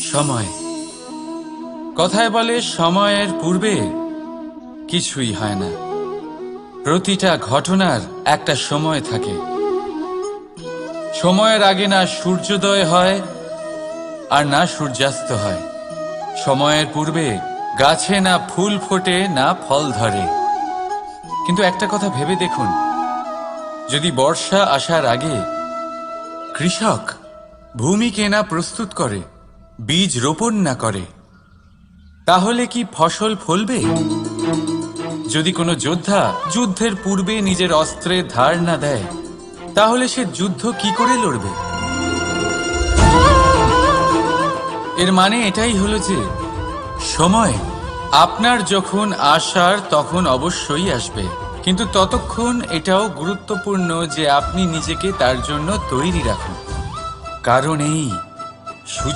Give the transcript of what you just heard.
সময়। কথায় বলে সময়ের পূর্বে কিছুই হয় না। প্রতিটা ঘটনার একটা সময় থাকে। সময়ের আগে না সূর্যোদয় হয় আর না সূর্যাস্ত হয়। সময়ের পূর্বে গাছে না ফুল ফোটে না ফল ধরে। কিন্তু একটা কথা ভেবে দেখুন, যদি বর্ষা আসার আগে কৃষক ভূমিকে না প্রস্তুত করে, বীজ রোপণ না করে, তাহলে কি ফসল ফলবে? যদি কোনো যোদ্ধা যুদ্ধের পূর্বে নিজের অস্ত্রের ধার না দেয়, তাহলে সে যুদ্ধ কি করে লড়বে? এর মানে এটাই হলো যে সময় আপনার যখন আসার তখন অবশ্যই আসবে, কিন্তু ততক্ষণ এটাও গুরুত্বপূর্ণ যে আপনি নিজেকে তার জন্য তৈরি রাখুন। কারণ এই সুযোগ